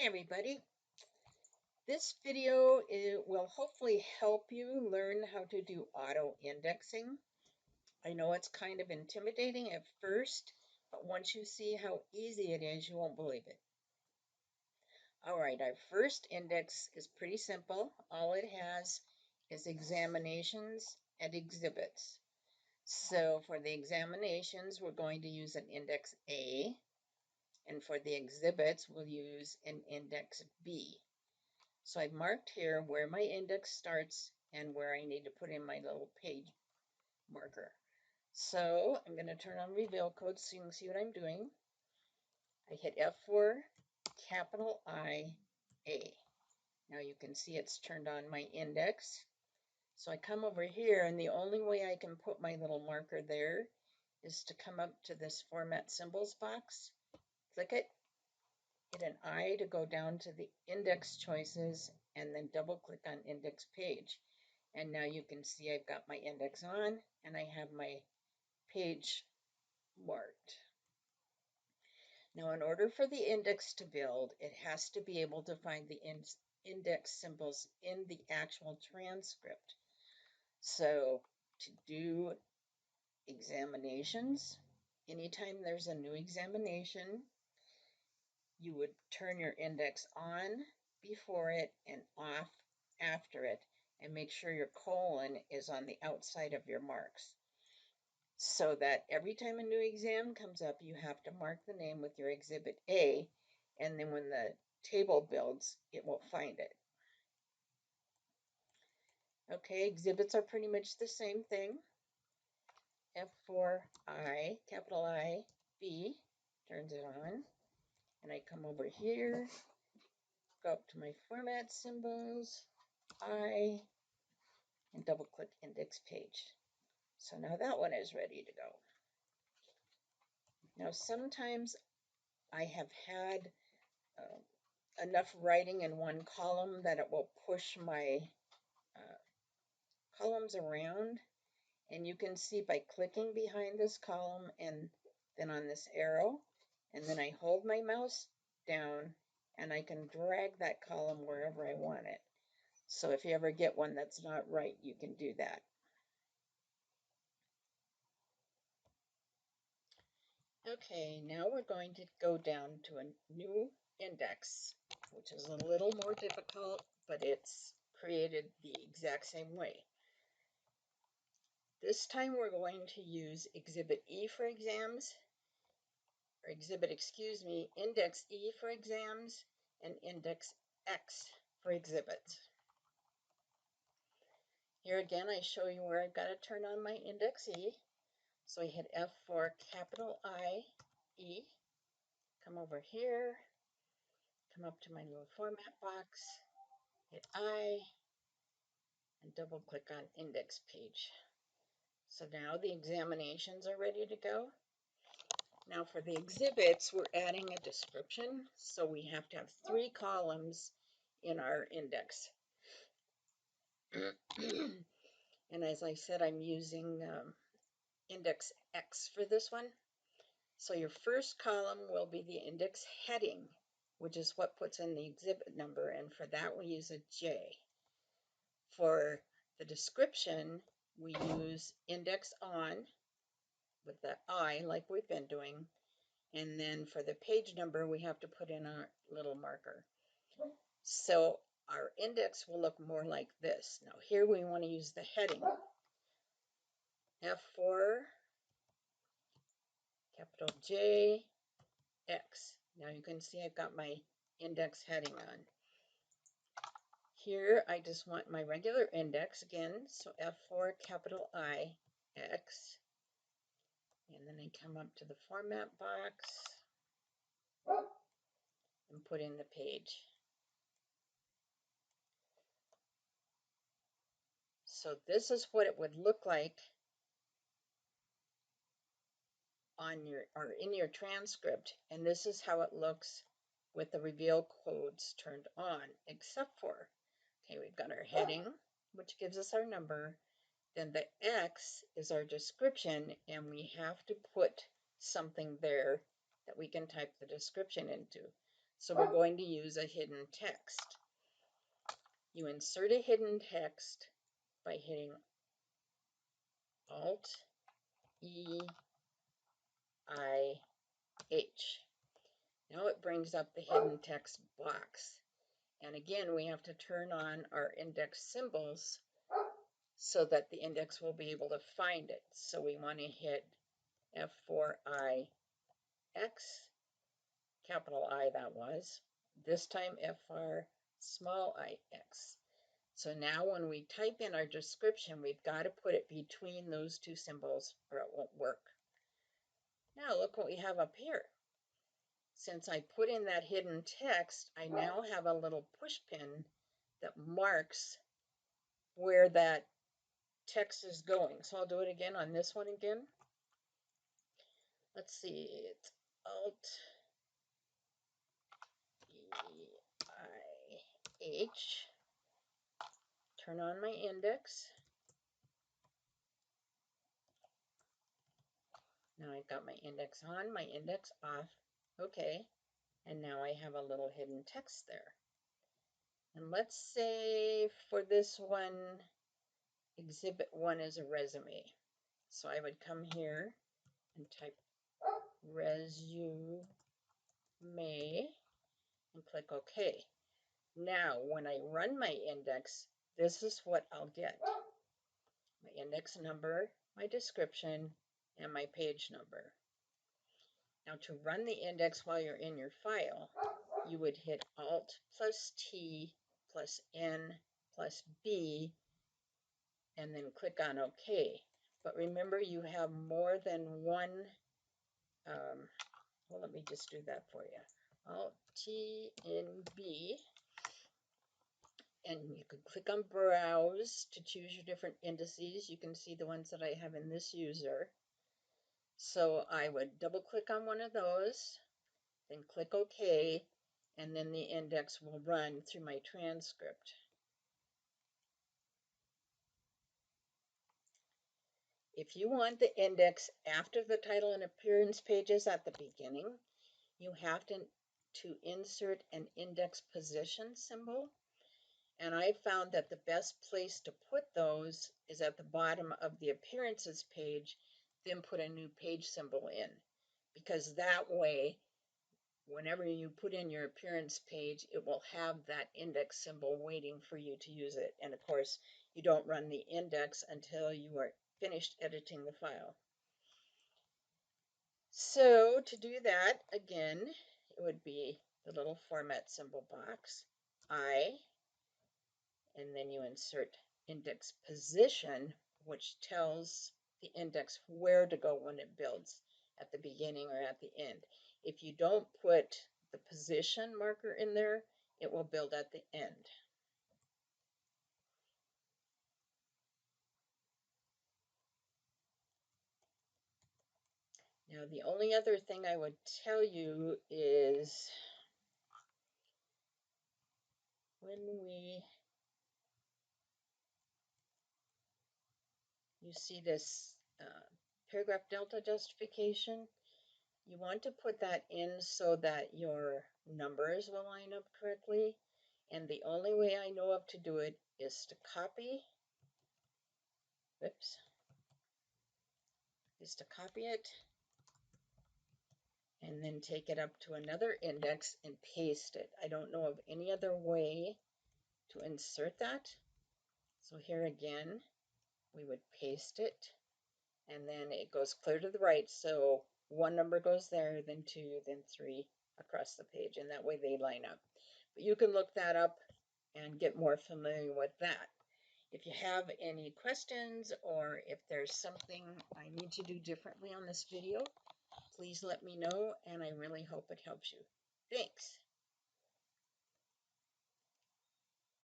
Hi everybody. This video will hopefully help you learn how to do auto indexing. I know it's kind of intimidating at first, but once you see how easy it is, you won't believe it. All right, our first index is pretty simple. All it has is examinations and exhibits. So for the examinations, we're going to use an index A, and for the exhibits, we'll use an index B. So I've marked here where my index starts and where I need to put in my little page marker. So I'm going to turn on reveal code so you can see what I'm doing. I hit F4, capital I, A. Now you can see it's turned on my index. So I come over here, and the only way I can put my little marker there is to come up to this format symbols box, click it, hit an I to go down to the index choices, and then double click on index page. And now you can see I've got my index on and I have my page marked. Now in order for the index to build, it has to be able to find the index symbols in the actual transcript. So to do examinations, anytime there's a new examination, you would turn your index on before it and off after it, and make sure your colon is on the outside of your marks, so that every time a new exam comes up, you have to mark the name with your exhibit A, and then when the table builds, it will find it. Okay, exhibits are pretty much the same thing. F4I, capital I, B, turns it on, and I come over here, go up to my format symbols, I, and double click index page. So now that one is ready to go. Now sometimes I have had enough writing in one column that it will push my columns around, and you can see by clicking behind this column and then on this arrow, and then I hold my mouse down and I can drag that column wherever I want it. So if you ever get one that's not right, you can do that. Okay, now we're going to go down to a new index, which is a little more difficult, but it's created the exact same way. This time we're going to use exhibit E for exams, or index E for exams, and index X for exhibits. Here again, I show you where I've got to turn on my index E. So I hit F4, capital I, E, come over here, come up to my little format box, hit I, and double click on index page. So now the examinations are ready to go. Now for the exhibits, we're adding a description, so we have to have 3 columns in our index. And as I said, I'm using index X for this one. So your first column will be the index heading, which is what puts in the exhibit number, and for that we use a J. For the description, we use index on with the I, like we've been doing, and then for the page number, we have to put in our little marker. So our index will look more like this. Now here we want to use the heading. F4, capital J, X. Now you can see I've got my index heading on. Here I just want my regular index again, so F4, capital I, X. And then I come up to the format box and put in the page. So this is what it would look like on your or in your transcript, and this is how it looks with the reveal codes turned on, except for, okay, we've got our heading, which gives us our number, then the X is our description, and we have to put something there that we can type the description into. So we're going to use a hidden text. You insert a hidden text by hitting Alt E I H. Now it brings up the hidden text box. And again, we have to turn on our index symbols so that the index will be able to find it. So we want to hit F4IX, capital I that was, this time FR small ix. So now when we type in our description, we've got to put it between those two symbols or it won't work. Now look what we have up here. Since I put in that hidden text, I now have a little push pin that marks where that text is going. So I'll do it again on this one again. Let's see, it's Alt E-I-H. Turn on my index. Now I've got my index on, my index off. Okay, and now I have a little hidden text there. And let's say for this one, Exhibit 1 is a resume. So I would come here and type resume and click OK. Now, when I run my index, this is what I'll get. My index number, my description, and my page number. Now, to run the index while you're in your file, you would hit Alt plus T plus N plus B and then click on OK. But remember, you have more than one, well, let me just do that for you. Alt T N B, and you can click on Browse to choose your different indices. You can see the ones that I have in this user. So I would double click on one of those, then click OK, and then the index will run through my transcript. If you want the index after the title and appearance pages at the beginning, you have to insert an index position symbol. And I found that the best place to put those is at the bottom of the appearances page, then put a new page symbol in. Because that way, whenever you put in your appearance page, it will have that index symbol waiting for you to use it. And of course, you don't run the index until you are finished editing the file. So to do that, again, it would be the little format symbol box, I, and then you insert index position, which tells the index where to go when it builds, at the beginning or at the end. If you don't put the position marker in there, it will build at the end. Now, the only other thing I would tell you is when you see this paragraph delta justification, you want to put that in so that your numbers will line up correctly. And the only way I know of to do it is to copy, it and then take it up to another index and paste it. I don't know of any other way to insert that. So here again, we would paste it and then it goes clear to the right. So one number goes there, then two, then three across the page, and that way they line up. But you can look that up and get more familiar with that. If you have any questions or if there's something I need to do differently on this video, please let me know, and I really hope it helps you. Thanks.